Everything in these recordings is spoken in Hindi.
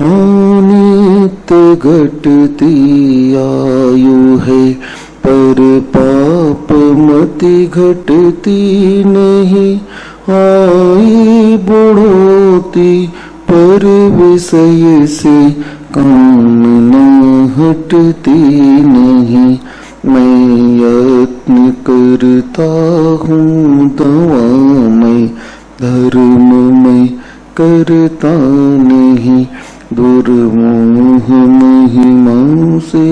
हानित घटती आयु है, पर पाप मति घटती नहीं। आई बुढ़ोती पर विषय से कामना हटती नहीं। मैं यत्न करता हूँ दवा में, धर्म में करता नहीं। दुर्मोह महिमा से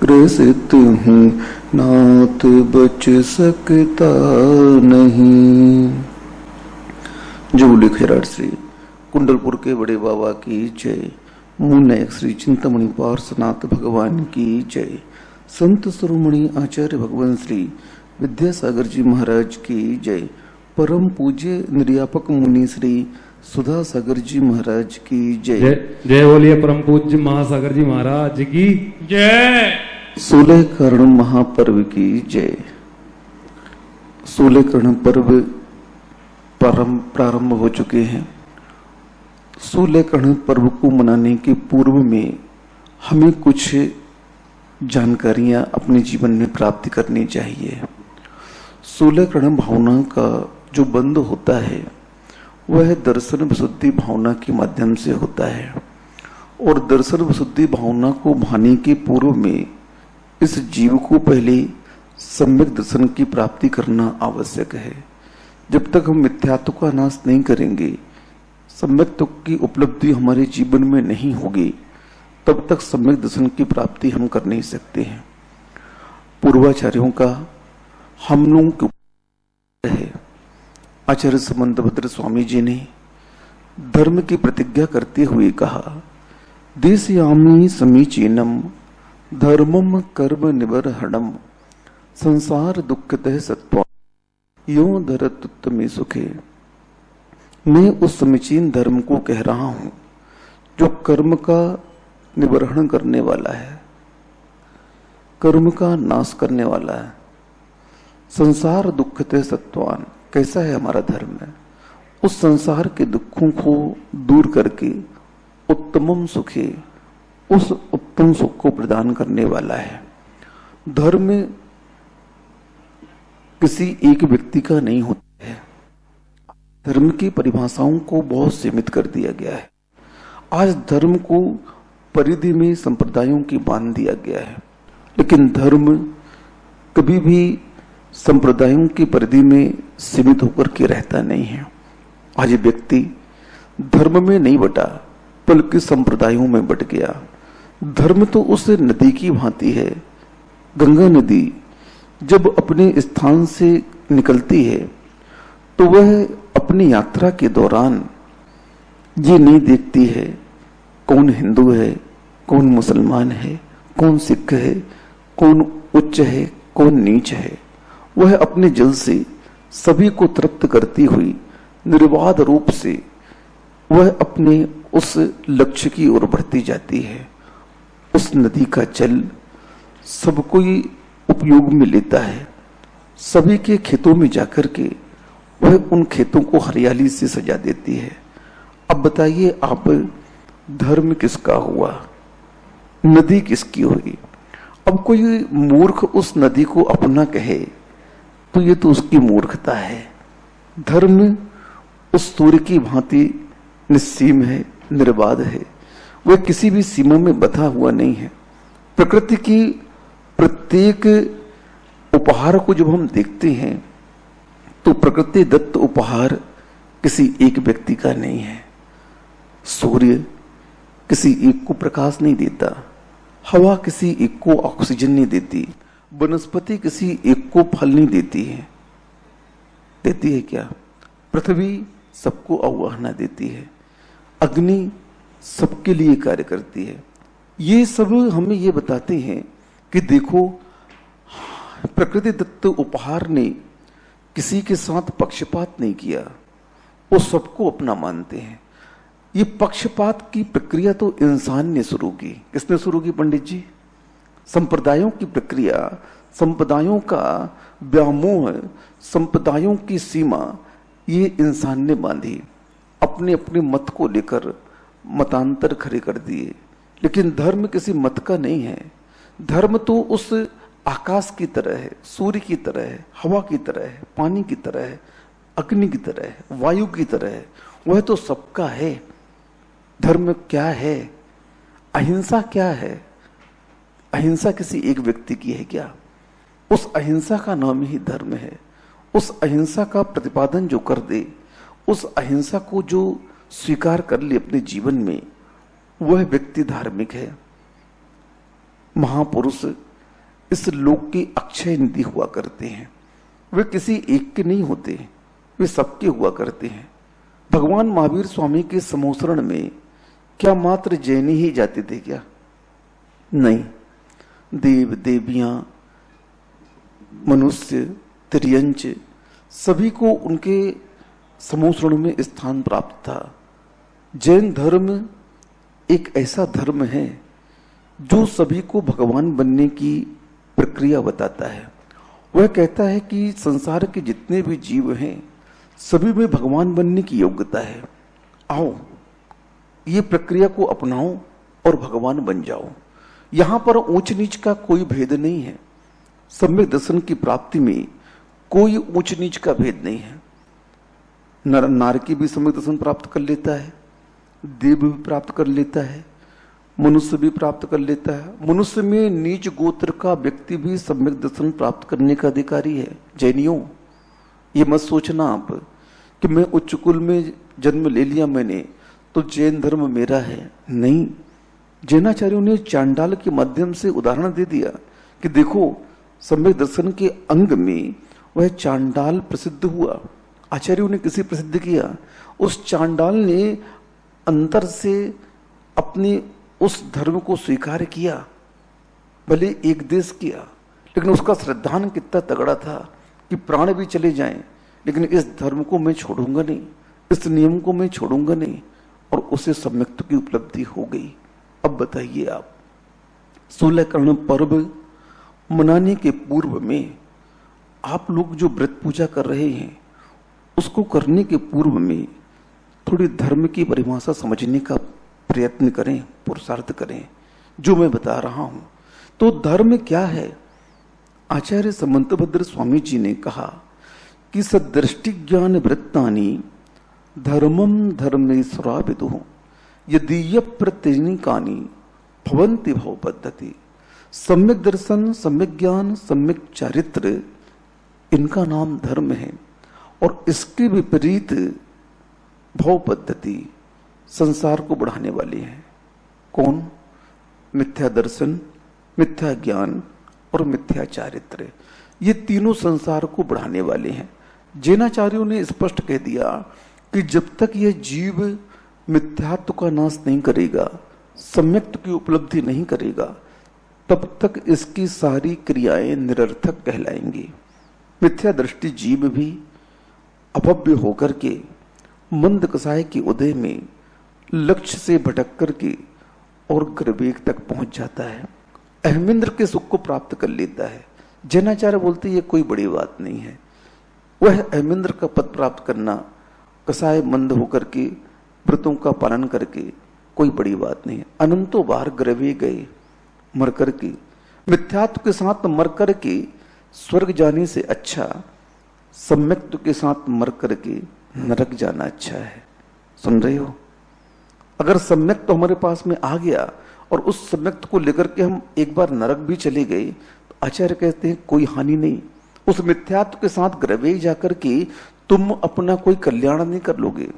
ग्रसित हूँ, नाथ बच सकता नहीं। जो लिखेराट श्री कुंडलपुर के बड़े बाबा की जय। मुन्नायक श्री चिंतामणि पार्श्वनाथ भगवान की जय। संत शिरोमणि आचार्य भगवान श्री विद्यासागर जी महाराज की जय। परम पूज्य निर्यापक मुनि श्री सुधा सागर जी महाराज की जय। जय बोलिए परम पूज्य महासागर जी महाराज की जय। 16 कर्ण महापर्व की जय। 16 कर्ण पर्व प्रारंभ हो चुके हैं। 16 कर्ण पर्व को मनाने के पूर्व में हमें कुछ जानकारियां अपने जीवन में प्राप्त करनी चाहिए। 16 कर्ण भावना का जो बंध होता है वह दर्शन विशुद्धि भावना के माध्यम से होता है, और दर्शन विशुद्धि भावना को भाने के पूर्व में इस जीव को पहले सम्यक दर्शन की प्राप्ति करना आवश्यक है। जब तक हम मिथ्यात्व का नाश नहीं करेंगे, सम्यक की उपलब्धि हमारे जीवन में नहीं होगी, तब तक सम्यक दर्शन की प्राप्ति हम कर नहीं सकते हैं। पूर्वाचार्यों का हम लोगों के है। आचार्य समंतभद्र स्वामी जी ने धर्म की प्रतिज्ञा करते हुए कहा, देशयामि समीचीनम धर्मम कर्म निबर्हणम संसार दुःखतः सत्वा यो धरत्तमे सुखे। मैं उस समीचीन धर्म को कह रहा हूं जो कर्म का निबर्हण करने वाला है, कर्म का नाश करने वाला है। संसार दुःखते सत्वान, कैसा है हमारा धर्म है? उस संसार के दुखों को दूर करके उत्तमम सुखे, उस उत्तम सुख को प्रदान करने वाला है। धर्म किसी एक व्यक्ति का नहीं होता है। धर्म की परिभाषाओं को बहुत सीमित कर दिया गया है। आज धर्म को परिधि में संप्रदायों की बांध दिया गया है, लेकिन धर्म कभी भी संप्रदायों की परिधि में सीमित होकर के रहता नहीं है। आज व्यक्ति धर्म में नहीं बटा, बल्कि संप्रदायों में बट गया। धर्म तो उस नदी की भांति है। गंगा नदी जब अपने स्थान से निकलती है तो वह अपनी यात्रा के दौरान ये नहीं देखती है कौन हिंदू है, कौन मुसलमान है, कौन सिख है, कौन उच्च है, कौन नीच है। वह अपने जल से सभी को तृप्त करती हुई निर्बाध रूप से वह अपने उस लक्ष्य की ओर बढ़ती जाती है। उस नदी का जल सब कोई उपयोग में लेता है। सभी के खेतों में जाकर के वह उन खेतों को हरियाली से सजा देती है। अब बताइए आप, धर्म किसका हुआ? नदी किसकी हुई? अब कोई मूर्ख उस नदी को अपना कहे तो ये तो उसकी मूर्खता है। धर्म उस सूर्य की भांति निस्सीम है, निर्बाध है। वह किसी भी सीमा में बंधा हुआ नहीं है। प्रकृति की प्रत्येक उपहार को जब हम देखते हैं तो प्रकृति दत्त उपहार किसी एक व्यक्ति का नहीं है। सूर्य किसी एक को प्रकाश नहीं देता, हवा किसी एक को ऑक्सीजन नहीं देती, वनस्पति किसी एक को फल नहीं देती है। देती है क्या? पृथ्वी सबको अवगाहना देती है, अग्नि सबके लिए कार्य करती है। ये सब हमें ये बताते हैं कि देखो, प्रकृति दत्त उपहार ने किसी के साथ पक्षपात नहीं किया, वो सबको अपना मानते हैं। ये पक्षपात की प्रक्रिया तो इंसान ने शुरू की। किसने शुरू की पंडित जी? संप्रदायों की प्रक्रिया, संप्रदायों का व्यामोह, संप्रदायों की सीमा ये इंसान ने बांधी, अपने अपने मत को लेकर मतांतर खड़े कर दिए। लेकिन धर्म किसी मत का नहीं है। धर्म तो उस आकाश की तरह है, सूर्य की तरह है, हवा की तरह है, पानी की तरह है, अग्नि की तरह है, वायु की तरह है। वह तो सबका है। धर्म क्या है? अहिंसा क्या है? अहिंसा किसी एक व्यक्ति की है क्या? उस अहिंसा का नाम ही धर्म है। उस अहिंसा का प्रतिपादन जो कर दे, उस अहिंसा को जो स्वीकार कर ले अपने जीवन में, वह व्यक्ति धार्मिक है। महापुरुष इस लोक की अक्षय निधि हुआ करते हैं। वे किसी एक के नहीं होते, वे सबके हुआ करते हैं। भगवान महावीर स्वामी के समोसरण में क्या मात्र जैनी ही जाते थे क्या? नहीं, देव देवियां, मनुष्य, तिर्यंच, सभी को उनके समोसरण में स्थान प्राप्त था। जैन धर्म एक ऐसा धर्म है जो सभी को भगवान बनने की प्रक्रिया बताता है। वह कहता है कि संसार के जितने भी जीव हैं, सभी में भगवान बनने की योग्यता है। आओ, ये प्रक्रिया को अपनाओ और भगवान बन जाओ। यहां पर ऊंच नीच का कोई भेद नहीं है। सम्यक दर्शन की प्राप्ति में कोई ऊंच नीच का भेद नहीं है। नर नारकी भी सम्यक दर्शन प्राप्त कर लेता है, देव भी प्राप्त कर लेता है, मनुष्य भी प्राप्त कर लेता है। मनुष्य में नीच गोत्र का व्यक्ति भी सम्यक दर्शन प्राप्त करने का अधिकारी है। जैनियों, ये मत सोचना आप कि मैं उच्च कुल में जन्म ले लिया मैंने तो जैन धर्म मेरा है। नहीं, जैनाचार्यों ने चांडाल के माध्यम से उदाहरण दे दिया कि देखो, सम्यक दर्शन के अंग में वह चांडाल प्रसिद्ध हुआ। आचार्यों ने किसी प्रसिद्ध किया, उस चांडाल ने अंतर से अपने उस धर्म को स्वीकार किया। भले एक देश किया, लेकिन उसका श्रद्धान कितना तगड़ा था कि प्राण भी चले जाएं, लेकिन इस धर्म को मैं छोड़ूंगा नहीं, इस नियम को मैं छोड़ूंगा नहीं, और उसे सम्यक्त की उपलब्धि हो गई। अब बताइए आप, 16 कर्ण पर्व मनाने के पूर्व में आप लोग जो व्रत पूजा कर रहे हैं, उसको करने के पूर्व में थोड़ी धर्म की परिभाषा समझने का प्रयत्न करें, पुरुषार्थ करें, जो मैं बता रहा हूं। तो धर्म क्या है? आचार्य समंतभद्र स्वामी जी ने कहा कि सदृष्टि ज्ञान वृत्तानि धर्मम धर्मेश्वरा विदुः यदीय प्रत्यनिकानि भवन्ति भव पद्धति। सम्यक दर्शन, सम्यक ज्ञान, सम्यक चारित्र, इनका नाम धर्म है। और इसके विपरीत भव पद्धति संसार को बढ़ाने वाली है। कौन? मिथ्या दर्शन, मिथ्या ज्ञान और मिथ्या चारित्र, ये तीनों संसार को बढ़ाने वाले हैं। जैनाचार्यों ने स्पष्ट कह दिया कि जब तक यह जीव मिथ्यात्व का नाश नहीं करेगा, सम्यक्त की उपलब्धि नहीं करेगा, तब तक इसकी सारी क्रियाएं निरर्थक कहलाएंगी। मिथ्या दृष्टि जीव भी अपव्य होकर के मंद कसाय के उदय में लक्ष्य से भटक करके और गर्वेग तक पहुंच जाता है, अहमिंद्र के सुख को प्राप्त कर लेता है। जैनाचार्य बोलते ये कोई बड़ी बात नहीं है। वह अहमिंद्र का पद प्राप्त करना, कसाय मंद होकर के व्रतों का पालन करके, कोई बड़ी बात नहीं है। अनंतों बार ग्रवे गए मर करके, मिथ्यात्व के साथ मर करके स्वर्ग जाने से अच्छा सम्यक्त्व के साथ मर करके नरक जाना अच्छा है। सुन रहे हो? अगर सम्यक्त हमारे पास में आ गया और उस सम्यक्त को लेकर के हम एक बार नरक भी चले गए, तो आचार्य कहते हैं कोई हानि नहीं। उस मिथ्यात्व के साथ ग्रवे जाकर के तुम अपना कोई कल्याण नहीं कर लोगे।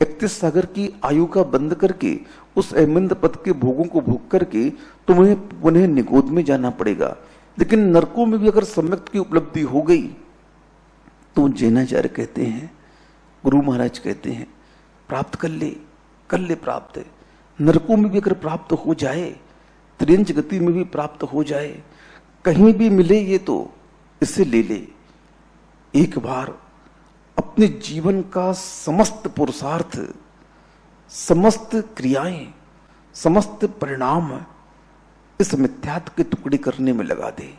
31 सागर की आयु का बंद करके उस अहमिंद पद के भोगों को भोग करके तुम्हें पुनः निगोद में जाना पड़ेगा। लेकिन नरकों में भी अगर सम्यक्त की उपलब्धि हो गई तो जैनाचार्य कहते हैं, गुरु महाराज कहते हैं, प्राप्त कर ले प्राप्त है। नरकों में भी अगर प्राप्त हो जाए, त्रियंच गति में भी प्राप्त हो जाए, कहीं भी मिले ये तो इसे ले ले। एक बार अपने जीवन का समस्त पुरुषार्थ, समस्त क्रियाएं, समस्त परिणाम इस मिथ्यात्व के टुकड़े करने में लगा दे,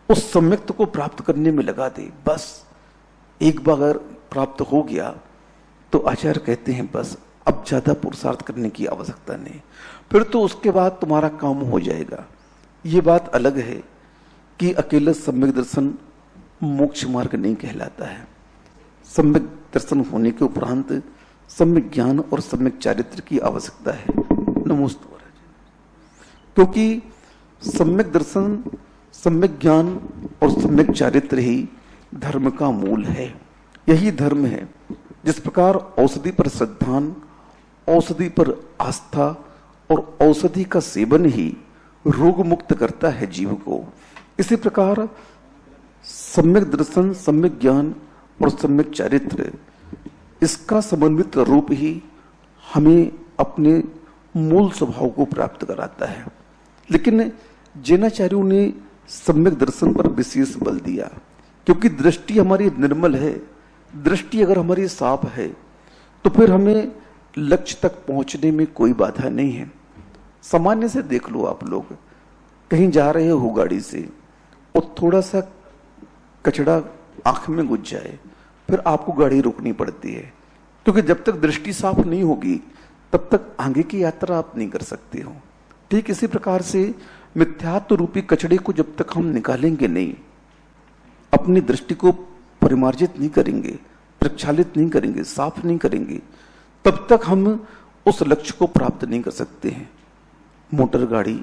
उस सम्यक्त को प्राप्त करने में लगा दे। बस एक बार प्राप्त हो गया तो आचार्य कहते हैं बस अब ज्यादा पुरुषार्थ करने की आवश्यकता नहीं, फिर तो उसके बाद तुम्हारा काम हो जाएगा। ये बात अलग है कि अकेला सम्यक दर्शन मोक्ष मार्ग नहीं कहलाता है। सम्यक दर्शन होने के उपरांत सम्यक ज्ञान और सम्यक चारित्र की आवश्यकता है। नमोस्तु महाराज। क्योंकि सम्यक दर्शन, सम्यक ज्ञान और सम्यक चारित्र ही धर्म का मूल है। यही धर्म है। जिस प्रकार औषधि पर श्रद्धान, औषधि पर आस्था और औषधि का सेवन ही रोग मुक्त करता है जीव को, इसी प्रकार सम्यक दर्शन, सम्यक ज्ञान और सम्यक चारित्र, इसका समन्वित रूप ही हमें अपने मूल स्वभाव को प्राप्त कराता है। लेकिन जैनाचार्यों ने सम्यक दर्शन पर विशेष बल दिया, क्योंकि दृष्टि हमारी निर्मल है। दृष्टि अगर हमारी साफ है तो फिर हमें लक्ष्य तक पहुंचने में कोई बाधा नहीं है। सामान्य से देख लो, आप लोग कहीं जा रहे हो गाड़ी से और थोड़ा सा कचड़ा आंख में घुस जाए, फिर आपको गाड़ी रोकनी पड़ती है, क्योंकि जब तक दृष्टि साफ नहीं होगी तब तक आगे की यात्रा आप नहीं कर सकते हो। ठीक इसी प्रकार से मिथ्यात्व रूपी कचड़े को जब तक हम निकालेंगे नहीं, अपनी दृष्टि को परिमार्जित नहीं करेंगे, प्रक्षालित नहीं करेंगे, साफ नहीं करेंगे, तब तक हम उस लक्ष्य को प्राप्त नहीं कर सकते हैं। मोटर गाड़ी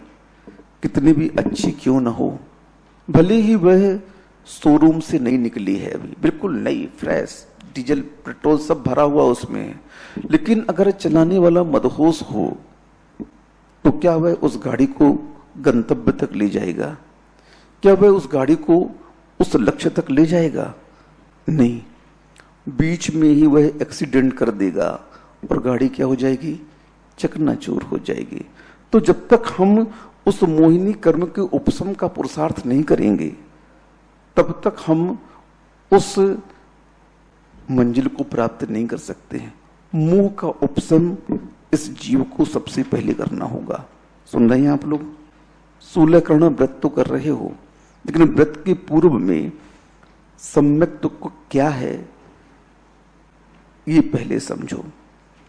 कितनी भी अच्छी क्यों ना हो, भले ही वह शोरूम से नहीं निकली है, अभी बिल्कुल नई फ्रेश, डीजल पेट्रोल सब भरा हुआ उसमें है, लेकिन अगर चलाने वाला मदहोश हो तो क्या वह उस गाड़ी को गंतव्य तक ले जाएगा? क्या वह उस गाड़ी को उस लक्ष्य तक ले जाएगा? नहीं, बीच में ही वह एक्सीडेंट कर देगा और गाड़ी क्या हो जाएगी? चकनाचूर हो जाएगी। तो जब तक हम उस मोहिनी कर्म के उपशम का पुरुषार्थ नहीं करेंगे तब तक हम उस मंजिल को प्राप्त नहीं कर सकते हैं। मोह का उपशम इस जीव को सबसे पहले करना होगा। सुन रहे हैं आप लोग? 16 कर्ण व्रत तो कर रहे हो, लेकिन व्रत के पूर्व में सम्यक को क्या है ये पहले समझो।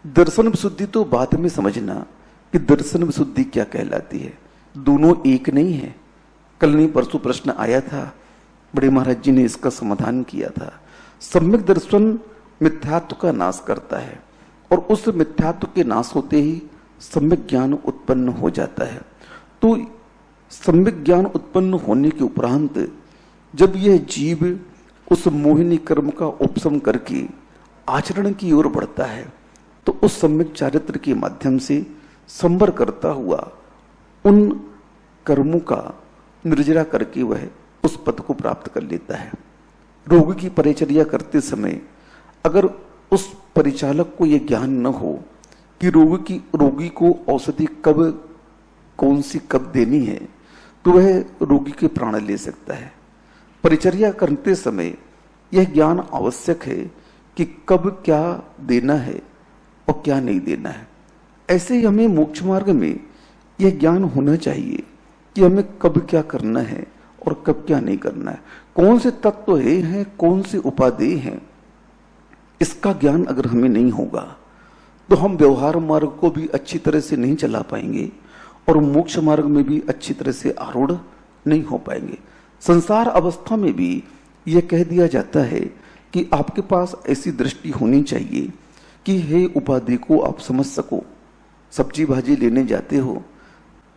दर्शन विशुद्धि तो बाद में समझना कि दर्शन विशुद्धि क्या कहलाती है। दोनों एक नहीं है। कल नहीं परसों प्रश्न आया था, बड़े महाराज जी ने इसका समाधान किया था। सम्यक दर्शन मिथ्यात्व का नाश करता है और उस मिथ्यात्व के नाश होते ही सम्यक ज्ञान उत्पन्न हो जाता है। तो सम्यक ज्ञान उत्पन्न होने के उपरांत जब यह जीव उस मोहिनी कर्म का उपशम करके आचरण की ओर बढ़ता है तो उस सम्यक चारित्र के माध्यम से संवर करता हुआ उन कर्मों का निर्जरा करके वह उस पद को प्राप्त कर लेता है। रोगी की परिचर्या करते समय अगर उस परिचालक को यह ज्ञान न हो कि रोगी को औषधि कब कौन सी कब देनी है, तो वह रोगी के प्राण ले सकता है। परिचर्या करते समय यह ज्ञान आवश्यक है कि कब क्या देना है और क्या नहीं देना है। ऐसे ही हमें मोक्ष मार्ग में यह ज्ञान होना चाहिए कि हमें कब क्या करना है और कब क्या नहीं करना है, कौन से तत्व हैं, कौन से उपादेय हैं। इसका ज्ञान अगर हमें नहीं होगा तो हम व्यवहार मार्ग को भी अच्छी तरह से नहीं चला पाएंगे और मोक्ष मार्ग में भी अच्छी तरह से आरूढ़ नहीं हो पाएंगे। संसार अवस्था में भी यह कह दिया जाता है कि आपके पास ऐसी दृष्टि होनी चाहिए कि हे उपाधि को आप समझ सको। सब्जी भाजी लेने जाते हो,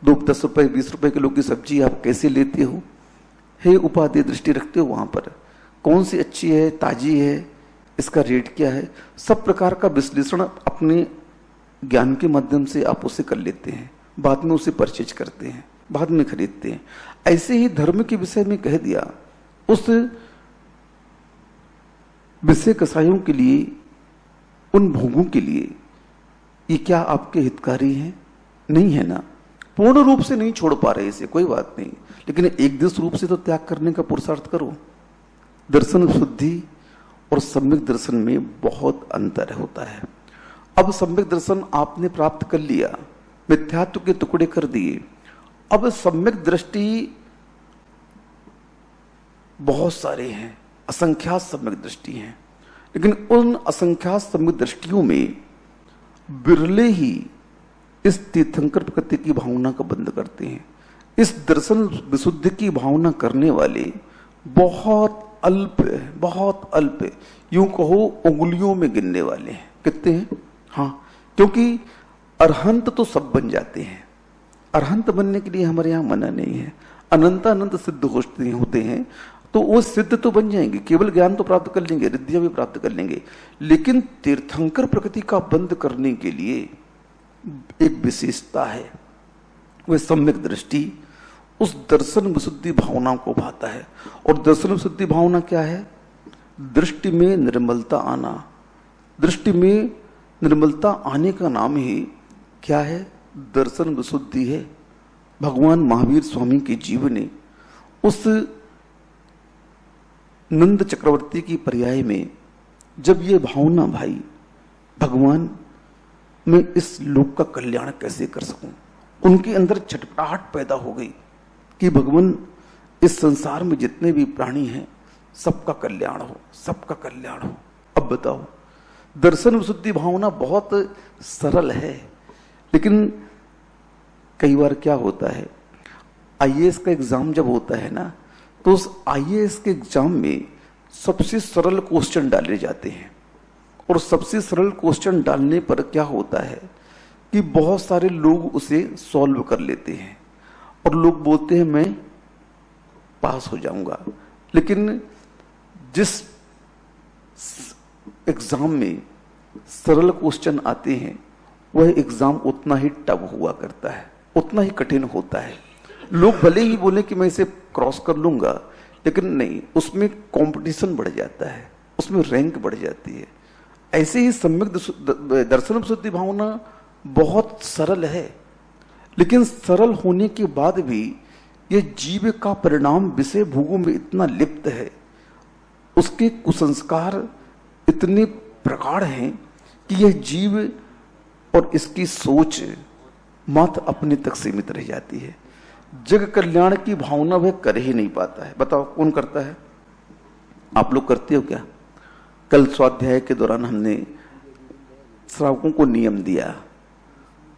10 रुपए 20 रुपए किलो की सब्जी आप कैसे लेते हो? हे उपाधि दृष्टि रखते हो वहां पर, कौन सी अच्छी है, ताजी है, इसका रेट क्या है, सब प्रकार का विश्लेषण अपने ज्ञान के माध्यम से आप उसे कर लेते हैं। बाद में उसे परचेज करते हैं, बाद में खरीदते हैं। ऐसे ही धर्म के विषय में कह दिया, उस विषय कसायों के लिए, उन भोगों के लिए ये क्या आपके हितकारी हैं? नहीं है ना। पूर्ण रूप से नहीं छोड़ पा रहे इसे, कोई बात नहीं, लेकिन एक दिवस रूप से तो त्याग करने का पुरुषार्थ करो। दर्शन शुद्धि और सम्यक दर्शन में बहुत अंतर होता है। अब सम्यक दर्शन आपने प्राप्त कर लिया, मिथ्यात्व के टुकड़े कर दिए, अब सम्यक दृष्टि बहुत सारे हैं, असंख्यात सम्यक दृष्टि हैं, लेकिन उन असंख्यात सम्यक दृष्टियों में बिरले ही इस तीर्थंकर प्रकृति की भावना का बंद करते हैं। इस दर्शन विशुद्धि की भावना करने वाले बहुत अल्प है, बहुत अल्प है, यूं कहो उंगलियों में गिनने वाले हैं। कितने हैं? हाँ, क्योंकि अरहंत तो सब बन जाते हैं। अरहंत बनने के लिए हमारे यहां मना नहीं है। अनंत अनंत सिद्ध होते हैं तो वो सिद्ध तो बन जाएंगे, केवल ज्ञान तो प्राप्त कर लेंगे, रिद्धियां भी प्राप्त कर लेंगे। लेकिन तीर्थंकर प्रकृति का बंद करने के लिए एक विशेषता है, वह सम्यक दृष्टि उस दर्शन विशुद्धि भावना को भाता है। और दर्शन विशुद्धि भावना क्या है? दृष्टि में निर्मलता आना। दृष्टि में निर्मलता आने का नाम ही क्या है? दर्शन विशुद्धि है। भगवान महावीर स्वामी के जीवन ने उस नंद चक्रवर्ती की पर्याय में जब ये भावना भाई, भगवान मैं इस लोक का कल्याण कैसे कर सकूं, उनके अंदर छटपटाहट पैदा हो गई कि भगवान इस संसार में जितने भी प्राणी हैं सबका कल्याण हो, सबका कल्याण हो। अब बताओ, दर्शन विशुद्धि भावना बहुत सरल है, लेकिन कई बार क्या होता है, आईएएस का एग्जाम जब होता है ना, तो उस आईएएस के एग्जाम में सबसे सरल क्वेश्चन डाले जाते हैं। और सबसे सरल क्वेश्चन डालने पर क्या होता है कि बहुत सारे लोग उसे सॉल्व कर लेते हैं और लोग बोलते हैं मैं पास हो जाऊंगा। लेकिन जिस एग्जाम में सरल क्वेश्चन आते हैं वह एग्जाम उतना ही टफ हुआ करता है, उतना ही कठिन होता है। लोग भले ही बोले कि मैं इसे क्रॉस कर लूंगा, लेकिन नहीं, उसमें कंपटीशन बढ़ जाता है, उसमें रैंक बढ़ जाती है। ऐसे ही सम्यक दर्शन विशुद्धि भावना बहुत सरल है, लेकिन सरल होने के बाद भी यह जीव का परिणाम विषय भोगों में इतना लिप्त है, उसके कुसंस्कार इतने प्रगाढ़ हैं कि यह जीव और इसकी सोच मात्र अपने तक सीमित रह जाती है। जग कल्याण की भावना वह कर ही नहीं पाता है। बताओ कौन करता है? आप लोग करते हो क्या? कल स्वाध्याय के दौरान हमने श्रावकों को नियम दिया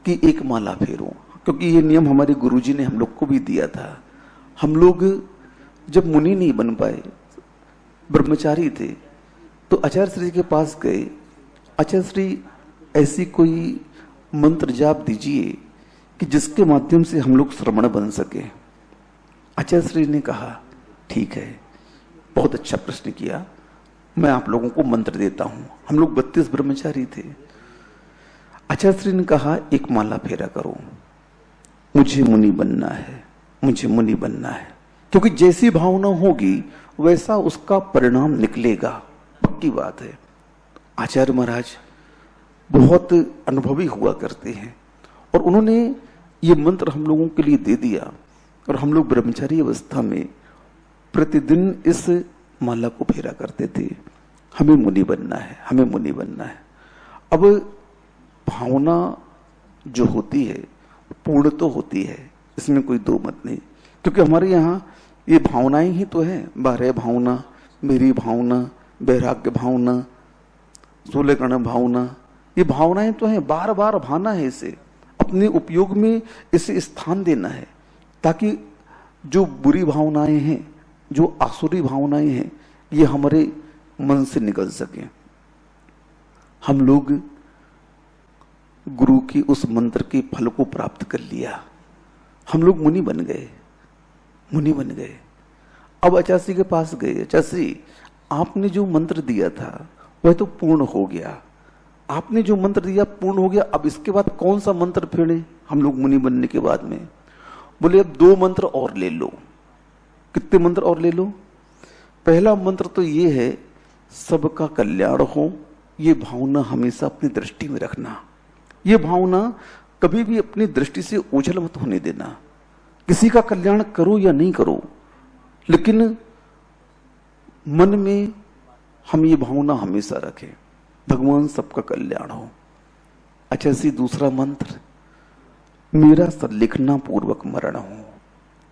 कि एक माला फेरो, क्योंकि ये नियम हमारे गुरुजी ने हम लोग को भी दिया था। हम लोग जब मुनि नहीं बन पाए, ब्रह्मचारी थे, तो आचार्य श्री के पास गए, आचार्य श्री ऐसी कोई मंत्र जाप दीजिए कि जिसके माध्यम से हम लोग श्रमण बन सके। आचार्य श्री ने कहा ठीक है, बहुत अच्छा प्रश्न किया, मैं आप लोगों को मंत्र देता हूं। हम लोग 32 ब्रह्मचारी थे। आचार्य श्री ने कहा एक माला फेरा करो, मुझे मुनि बनना है, मुझे मुनि बनना है। क्योंकि जैसी भावना होगी वैसा उसका परिणाम निकलेगा, पक्की बात है। आचार्य महाराज बहुत अनुभवी हुआ करते हैं और उन्होंने ये मंत्र हम लोगों के लिए दे दिया और हम लोग ब्रह्मचारी अवस्था में प्रतिदिन इस माला को फेरा करते थे, हमें मुनि बनना है, हमें मुनि बनना है। अब भावना जो होती है पूर्ण तो होती है, इसमें कोई दो मत नहीं, क्योंकि हमारे यहाँ ये भावनाएं ही तो है। 12 भावना, मेरी भावना, वैराग्य भावना, 16 कर्ण भावना, ये भावनाएं तो हैं, बार बार भाना है इसे, अपने उपयोग में इसे स्थान देना है, ताकि जो बुरी भावनाएं हैं, जो आसुरी भावनाएं हैं, ये हमारे मन से निकल सके। हम लोग गुरु की उस मंत्र के फल को प्राप्त कर लिया, हम लोग मुनि बन गए, मुनि बन गए। अब आचार्य के पास गए, आचार्य आपने जो मंत्र दिया था वह तो पूर्ण हो गया, आपने जो मंत्र दिया पूर्ण हो गया, अब इसके बाद कौन सा मंत्र फेरे हम लोग मुनि बनने के बाद में? बोले अब 2 मंत्र और ले लो। कितने मंत्र और ले लो? पहला मंत्र तो ये है सबका कल्याण हो, ये भावना हमेशा अपनी दृष्टि में रखना। ये भावना कभी भी अपनी दृष्टि से ओझल मत होने देना। किसी का कल्याण करो या नहीं करो, लेकिन मन में हम ये भावना हमेशा रखें, भगवान सबका कल्याण हो। अच्छा, सी दूसरा मंत्र, मेरा सल्लिखना पूर्वक मरण हो।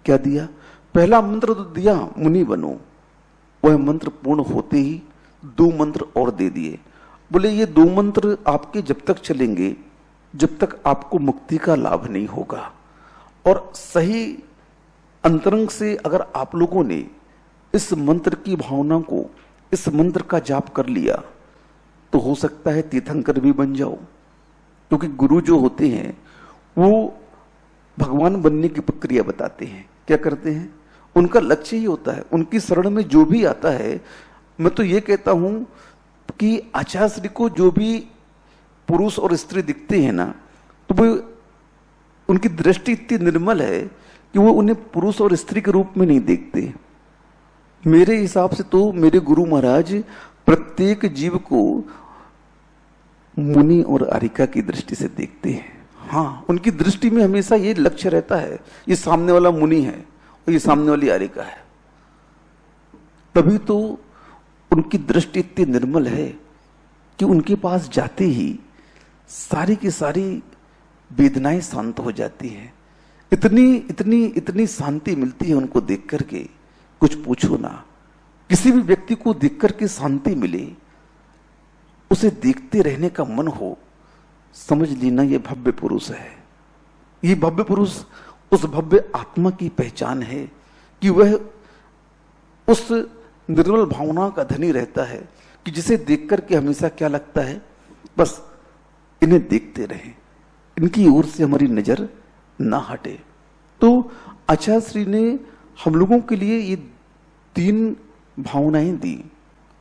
क्या दिया? पहला मंत्र तो दिया मुनि बनो, वह मंत्र पूर्ण होते ही 2 मंत्र और दे दिए। बोले ये 2 मंत्र आपके जब तक चलेंगे जब तक आपको मुक्ति का लाभ नहीं होगा। और सही अंतरंग से अगर आप लोगों ने इस मंत्र की भावना को, इस मंत्र का जाप कर लिया तो हो सकता है तीर्थंकर भी बन जाओ। क्योंकि गुरु जो होते हैं वो भगवान बनने की प्रक्रिया बताते हैं। क्या करते हैं? उनका लक्ष्य ही होता है, उनकी शरण में जो भी आता है। मैं तो ये कहता हूं कि आचार्य श्री को जो भी पुरुष और स्त्री दिखते हैं ना, तो वो उनकी दृष्टि इतनी निर्मल है कि वो उन्हें पुरुष और स्त्री के रूप में नहीं देखते। मेरे हिसाब से तो मेरे गुरु महाराज प्रत्येक जीव को मुनि और आरिका की दृष्टि से देखते हैं। हाँ, उनकी दृष्टि में हमेशा ये लक्ष्य रहता है, ये सामने वाला मुनि है और ये सामने वाली आरिका है। तभी तो उनकी दृष्टि इतनी निर्मल है कि उनके पास जाते ही सारी की सारी वेदनाएं शांत हो जाती हैं। इतनी इतनी इतनी शांति मिलती है उनको देख करके, कुछ पूछो ना। किसी भी व्यक्ति को देख करके शांति मिले, उसे देखते रहने का मन हो, समझ लेना ये भव्य पुरुष है। ये भव्य पुरुष उस भव्य आत्मा की पहचान है कि वह उस निर्मल भावना का धनी रहता है कि जिसे देख करके हमेशा क्या लगता है, बस इन्हें देखते रहें, इनकी ओर से हमारी नजर ना हटे। तो आचार्य श्री ने हम लोगों के लिए ये 3 भावनाएं दी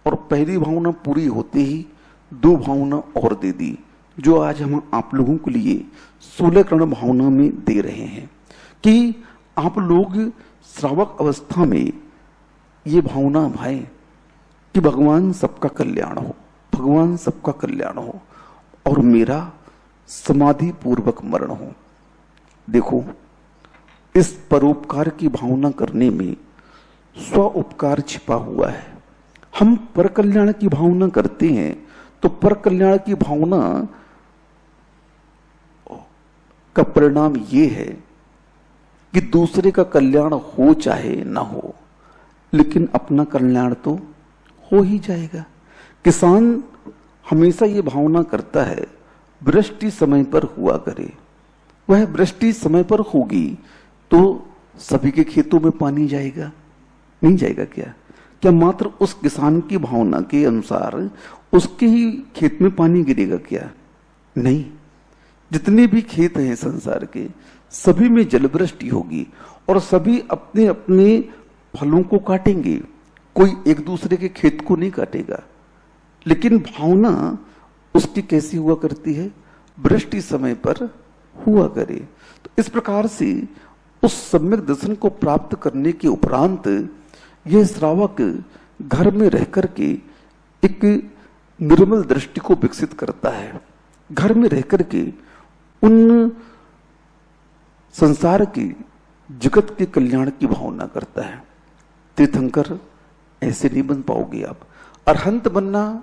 और पहली भावना पूरी होते ही 2 भावना और दे दी, जो आज हम आप लोगों के लिए 16 कर्ण भावना में दे रहे हैं कि आप लोग श्रावक अवस्था में ये भावना भाएं कि भगवान सबका कल्याण हो, भगवान सबका कल्याण हो और मेरा समाधि पूर्वक मरण हो। देखो, इस परोपकार की भावना करने में स्व उपकार छिपा हुआ है। हम पर कल्याण की भावना करते हैं तो पर कल्याण की भावना का परिणाम यह है कि दूसरे का कल्याण हो चाहे ना हो, लेकिन अपना कल्याण तो हो ही जाएगा। किसान हमेशा ये भावना करता है वृष्टि समय पर हुआ करे। वह वृष्टि समय पर होगी तो सभी के खेतों में पानी जाएगा, नहीं जाएगा क्या? क्या मात्र उस किसान की भावना के अनुसार उसके ही खेत में पानी गिरेगा क्या? नहीं, जितने भी खेत हैं संसार के सभी में जलवृष्टि होगी और सभी अपने अपने फलों को काटेंगे, कोई एक दूसरे के खेत को नहीं काटेगा। लेकिन भावना उसकी कैसी हुआ करती है? वृष्टि समय पर हुआ करे। तो इस प्रकार से उस सम्यक दर्शन को प्राप्त करने के उपरांत यह श्रावक घर में रह करके एक निर्मल दृष्टि को विकसित करता है। घर में रह करके उन संसार की, जगत के कल्याण की भावना करता है। तीर्थंकर ऐसे नहीं बन पाओगे आप। अरहंत बनना,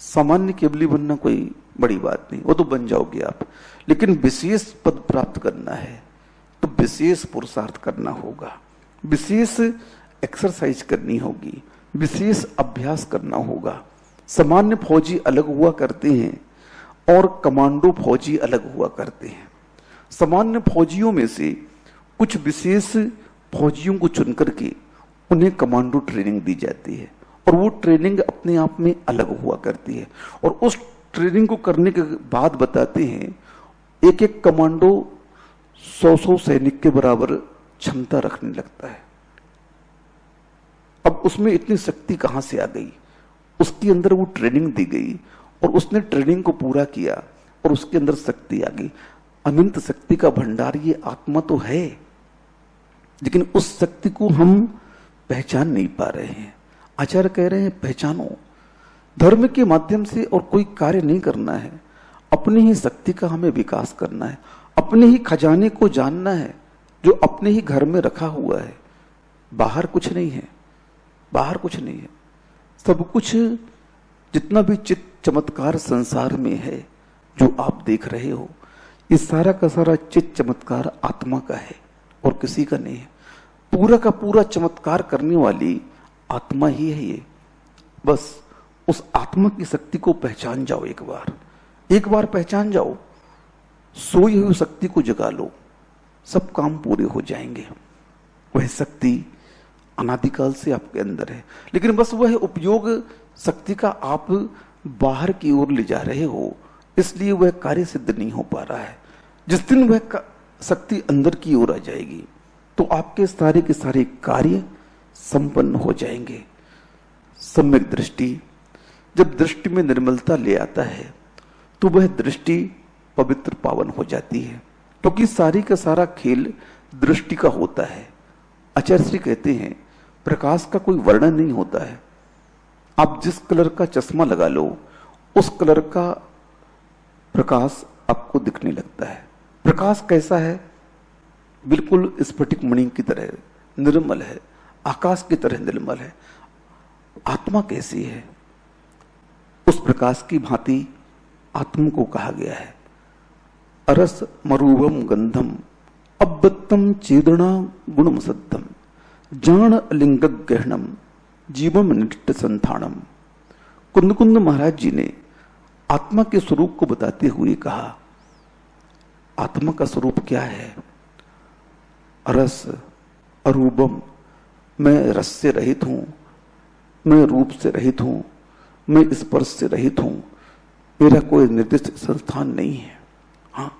सामान्य केवली बनना कोई बड़ी बात नहीं, वो तो बन जाओगे आप। लेकिन विशेष पद प्राप्त करना है तो विशेष पुरुषार्थ करना होगा, विशेष एक्सरसाइज करनी होगी, विशेष अभ्यास करना होगा। सामान्य फौजी अलग हुआ करते हैं और कमांडो फौजी अलग हुआ करते हैं। सामान्य फौजियों में से कुछ विशेष फौजियों को चुन करके उन्हें कमांडो ट्रेनिंग दी जाती है और वो ट्रेनिंग अपने आप में अलग हुआ करती है। और उस ट्रेनिंग को करने के बाद बताते हैं एक एक कमांडो 100 सैनिक के बराबर क्षमता रखने लगता है। अब उसमें इतनी शक्ति कहां से आ गई? उसके अंदर वो ट्रेनिंग दी गई और उसने ट्रेनिंग को पूरा किया और उसके अंदर शक्ति आ गई। अनंत शक्ति का भंडार ये आत्मा तो है, लेकिन उस शक्ति को हम पहचान नहीं पा रहे हैं। आचार्य कह रहे हैं पहचानो। धर्म के माध्यम से और कोई कार्य नहीं करना है, अपनी ही शक्ति का हमें विकास करना है, अपने ही खजाने को जानना है जो अपने ही घर में रखा हुआ है। बाहर कुछ नहीं है, बाहर कुछ नहीं है। सब कुछ जितना भी चित्त चमत्कार संसार में है जो आप देख रहे हो, ये सारा का सारा चित्त चमत्कार आत्मा का है और किसी का नहीं है। पूरा का पूरा चमत्कार करने वाली आत्मा ही है ये। बस उस आत्मा की शक्ति को पहचान जाओ। एक बार पहचान जाओ, सोई हुई शक्ति को जगा लो, सब काम पूरे हो जाएंगे। वह शक्ति अनादिकाल से आपके अंदर है, लेकिन बस वह उपयोग शक्ति का आप बाहर की ओर ले जा रहे हो, इसलिए वह कार्य सिद्ध नहीं हो पा रहा है। जिस दिन वह शक्ति अंदर की ओर आ जाएगी तो आपके सारे के सारे कार्य संपन्न हो जाएंगे। सम्यक दृष्टि, जब दृष्टि में निर्मलता ले आता है तो वह दृष्टि पवित्र पावन हो जाती है, क्योंकि सारी का सारा खेल दृष्टि का होता है। आचार्य श्री कहते हैं प्रकाश का कोई वर्णन नहीं होता है। आप जिस कलर का चश्मा लगा लो उस कलर का प्रकाश आपको दिखने लगता है। प्रकाश कैसा है? बिल्कुल स्फटिक मणि की तरह निर्मल है, आकाश की तरह निर्मल है। आत्मा कैसी है? उस प्रकाश की भांति आत्मा को कहा गया है। अरस मरूवम गंधम अब्बत्तम चेदना गुणम सद्धम जान लिंग गहनम जीवम निट्ट संथानम। कुंद महाराज जी ने आत्मा के स्वरूप को बताते हुए कहा, आत्मा का स्वरूप क्या है? रस अरूपम, मैं रस से रहित हूं, मैं रूप से रहित हूं, मैं स्पर्श से रहित हूं, मेरा कोई निर्दिष्ट संस्थान नहीं है। हाँ,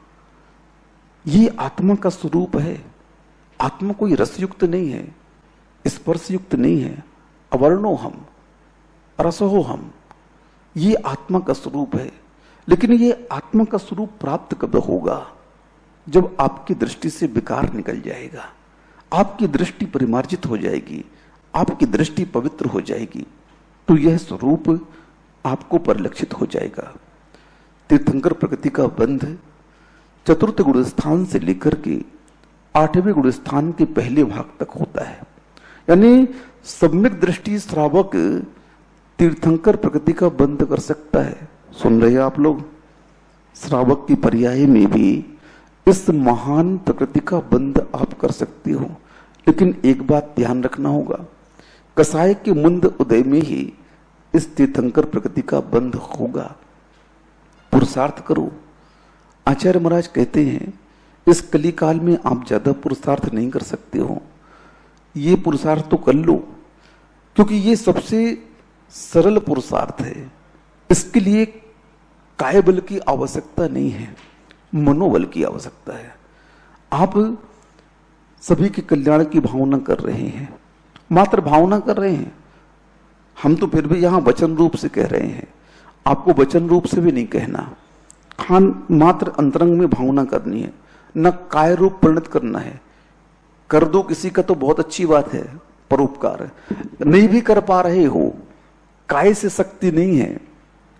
ये आत्मा का स्वरूप है। आत्मा कोई रसयुक्त नहीं है, स्पर्श युक्त नहीं है। अवर्णो हम, रसो हम, ये आत्मा का स्वरूप है। लेकिन ये आत्मा का स्वरूप प्राप्त कब होगा? जब आपकी दृष्टि से विकार निकल जाएगा, आपकी दृष्टि परिमार्जित हो जाएगी, आपकी दृष्टि पवित्र हो जाएगी, तो यह स्वरूप आपको परिलक्षित हो जाएगा। तीर्थंकर प्रकृति का बंध चतुर्थ गुण स्थान से लेकर के 8वें गुण स्थान के पहले भाग तक होता है। यानी सम्यक दृष्टि श्रावक तीर्थंकर प्रकृति का बंध कर सकता है। सुन रहे आप लोग? श्रावक की पर्याय में भी इस महान प्रकृति का बंध आप कर सकते हो। लेकिन एक बात ध्यान रखना होगा, कसाय के मुंद उदय में ही इस तीर्थंकर प्रकृति का बंध होगा। पुरुषार्थ करो। आचार्य महाराज कहते हैं इस कली काल में आप ज्यादा पुरुषार्थ नहीं कर सकते हो, ये पुरुषार्थ तो कर लो, क्योंकि ये सबसे सरल पुरुषार्थ है। इसके लिए काय बल की आवश्यकता नहीं है, मनोबल की आवश्यकता है। आप सभी के कल्याण की भावना कर रहे हैं, मात्र भावना कर रहे हैं। हम तो फिर भी यहां वचन रूप से कह रहे हैं, आपको वचन रूप से भी नहीं कहना। मात्र अंतरंग में भावना करनी है, न काय रूप परिणत करना है। कर दो किसी का तो बहुत अच्छी बात है, परोपकार। नहीं भी कर पा रहे हो, काय से शक्ति नहीं है,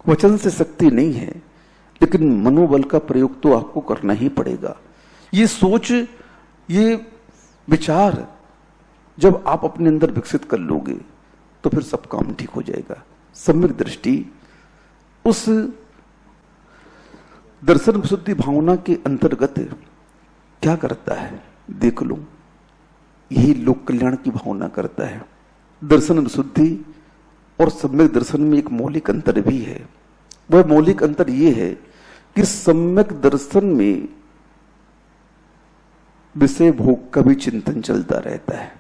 वचन से शक्ति नहीं है, लेकिन मनोबल का प्रयोग तो आपको करना ही पड़ेगा। ये सोच, ये विचार जब आप अपने अंदर विकसित कर लोगे तो फिर सब काम ठीक हो जाएगा। सम्यक दृष्टि उस दर्शन विशुद्धि भावना के अंतर्गत क्या करता है देख लो। यही लोक कल्याण की भावना करता है। दर्शन विशुद्धि और सम्यक दर्शन में एक मौलिक अंतर भी है। वह मौलिक अंतर यह है कि सम्यक दर्शन में विषय भोग का भी चिंतन चलता रहता है,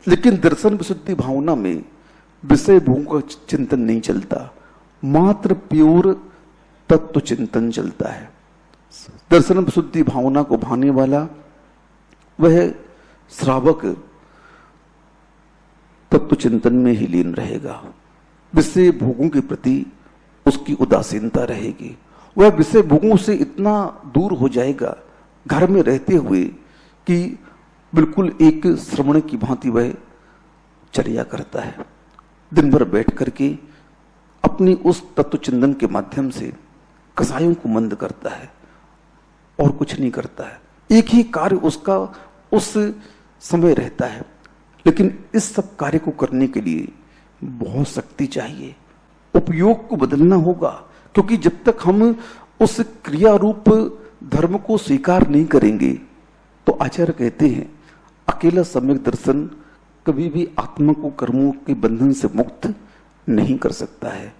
लेकिन दर्शन विशुद्धि भावना में विषय भोग का चिंतन नहीं चलता, मात्र प्योर तत्व चिंतन चलता है। दर्शन विशुद्धि भावना को भाने वाला वह श्रावक तत्व चिंतन में ही लीन रहेगा। विषय भोगों के प्रति उसकी उदासीनता रहेगी। वह विषय भोगों से इतना दूर हो जाएगा घर में रहते हुए कि बिल्कुल एक श्रवण की भांति वह चर्या करता है। दिन भर बैठ करके अपनी उस तत्व चिंतन के माध्यम से कसायों को मंद करता है और कुछ नहीं करता है। एक ही कार्य उसका उस समय रहता है, लेकिन इस सब कार्य को करने के लिए बहुत शक्ति चाहिए। उपयोग को बदलना होगा, क्योंकि जब तक हम उस क्रिया रूप धर्म को स्वीकार नहीं करेंगे तो आचार्य कहते हैं अकेला सम्यक दर्शन कभी भी आत्मा को कर्मों के बंधन से मुक्त नहीं कर सकता है।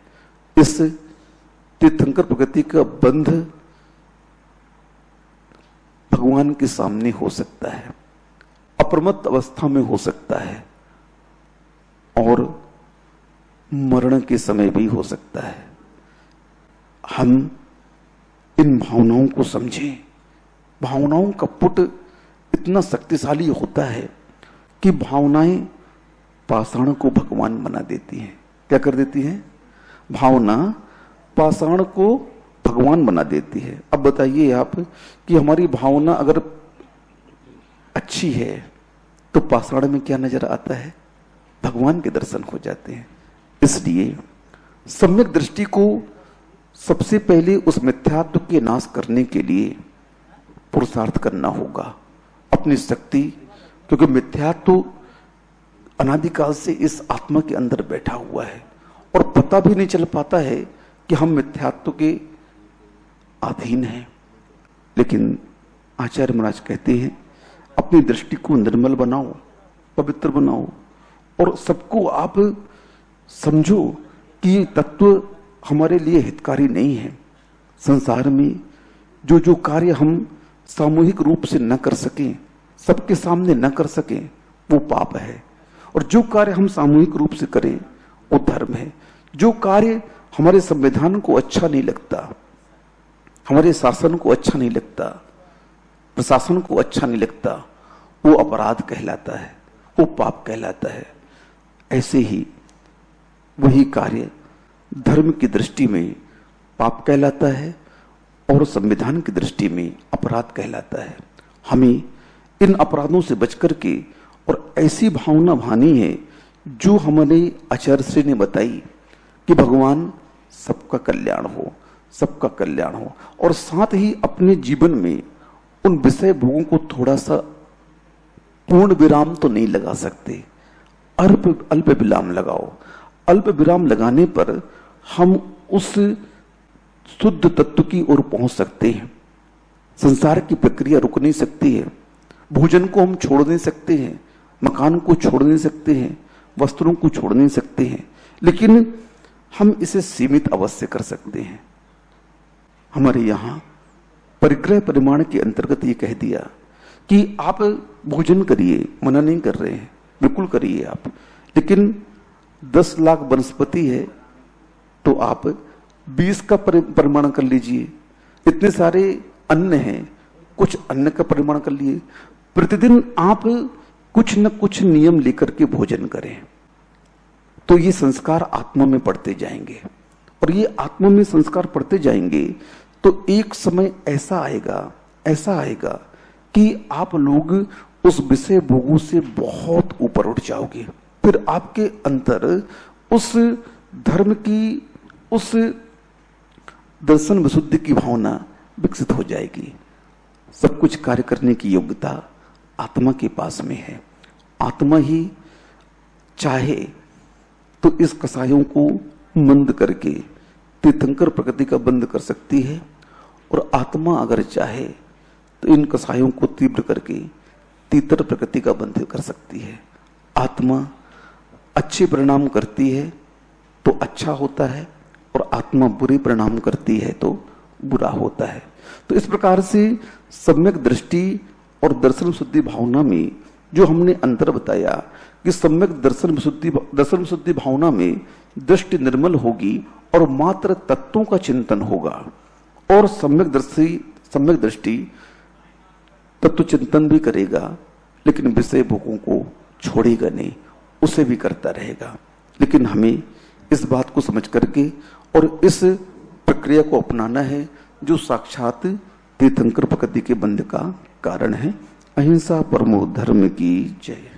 इस तीर्थंकर प्रकृति का बंध भगवान के सामने हो सकता है, अप्रमत्त अवस्था में हो सकता है और मरण के समय भी हो सकता है। हम इन भावनाओं को समझें। भावनाओं का पुट इतना शक्तिशाली होता है कि भावनाएं पाषाण को भगवान बना देती हैं। क्या कर देती हैं? भावना पाषाण को भगवान बना देती है। अब बताइए आप कि हमारी भावना अगर अच्छी है तो पाषाण में क्या नजर आता है? भगवान के दर्शन हो जाते हैं। इसलिए सम्यक दृष्टि को सबसे पहले उस मिथ्यात्व के नाश करने के लिए पुरुषार्थ करना होगा, अपनी शक्ति, क्योंकि मिथ्यात्व अनादिकाल से इस आत्मा के अंदर बैठा हुआ है और पता भी नहीं चल पाता है कि हम मिथ्यात्व के अधीन हैं। लेकिन आचार्य महाराज कहते हैं अपनी दृष्टि को निर्मल बनाओ, पवित्र बनाओ और सबको आप समझो कि ये तत्व हमारे लिए हितकारी नहीं है। संसार में जो जो कार्य हम सामूहिक रूप से न कर सकें, सबके सामने न कर सकें, वो पाप है, और जो कार्य हम सामूहिक रूप से करें वो धर्म है। जो कार्य हमारे संविधान को अच्छा नहीं लगता, हमारे शासन को अच्छा नहीं लगता, प्रशासन को अच्छा नहीं लगता, वो अपराध कहलाता है, वो पाप कहलाता है। ऐसे ही वही कार्य धर्म की दृष्टि में पाप कहलाता है और संविधान की दृष्टि में अपराध कहलाता है। हमें इन अपराधों से बचकर के और ऐसी भावना भानी है जो हमारे आचार्य श्री ने बताई कि भगवान सबका कल्याण हो, सबका कल्याण हो, और साथ ही अपने जीवन में उन विषय भोगों को थोड़ा सा पूर्ण विराम तो नहीं लगा सकते, अल्प विराम लगाओ। अल्प विराम लगाने पर हम उस शुद्ध तत्व की ओर पहुंच सकते हैं। संसार की प्रक्रिया रुक नहीं सकती है। भोजन को हम छोड़ नहीं सकते हैं, मकान को छोड़ नहीं सकते हैं, वस्त्रों को छोड़ नहीं सकते हैं, लेकिन हम इसे सीमित अवश्य कर सकते हैं। हमारे यहां परिग्रह परिमाण के अंतर्गत ये कह दिया कि आप भोजन करिए, मना नहीं कर रहे हैं, बिल्कुल करिए आप, लेकिन 10 लाख वनस्पति है तो आप 20 का परिमाण कर लीजिए। इतने सारे अन्न हैं, कुछ अन्न का परिमाण कर लिए। प्रतिदिन आप कुछ न कुछ नियम लेकर के भोजन करें, तो ये संस्कार आत्मा में पड़ते जाएंगे, और ये आत्मा में संस्कार पड़ते जाएंगे तो एक समय ऐसा आएगा कि आप लोग उस विषय भोगों से बहुत ऊपर उठ जाओगे। फिर आपके अंदर उस धर्म की, उस दर्शन विशुद्धि की भावना विकसित हो जाएगी। सब कुछ कार्य करने की योग्यता आत्मा के पास में है। आत्मा ही चाहे तो इस कसायों को मंद करके तीर्थंकर प्रकृति का बंद कर सकती है, और आत्मा अगर चाहे तो इन कसायों को तीव्र करके तीतर प्रकृति का बंध कर सकती है। आत्मा अच्छे परिणाम करती है तो अच्छा होता है, और आत्मा बुरे परिणाम करती है तो बुरा होता है। तो इस प्रकार से सम्यक दृष्टि और दर्शन शुद्धि भावना में जो हमने अंतर बताया कि सम्यक दर्शन विशुद्धि भावना में दृष्टि निर्मल होगी और मात्र तत्वों का चिंतन होगा, और सम्यक दृष्टि तत्व चिंतन भी करेगा लेकिन विषय भोगों को छोड़ेगा नहीं, उसे भी करता रहेगा। लेकिन हमें इस बात को समझ करके और इस प्रक्रिया को अपनाना है जो साक्षात तीर्थंकर प्रकृति के बंध का कारण है। अहिंसा परमो धर्म की जय।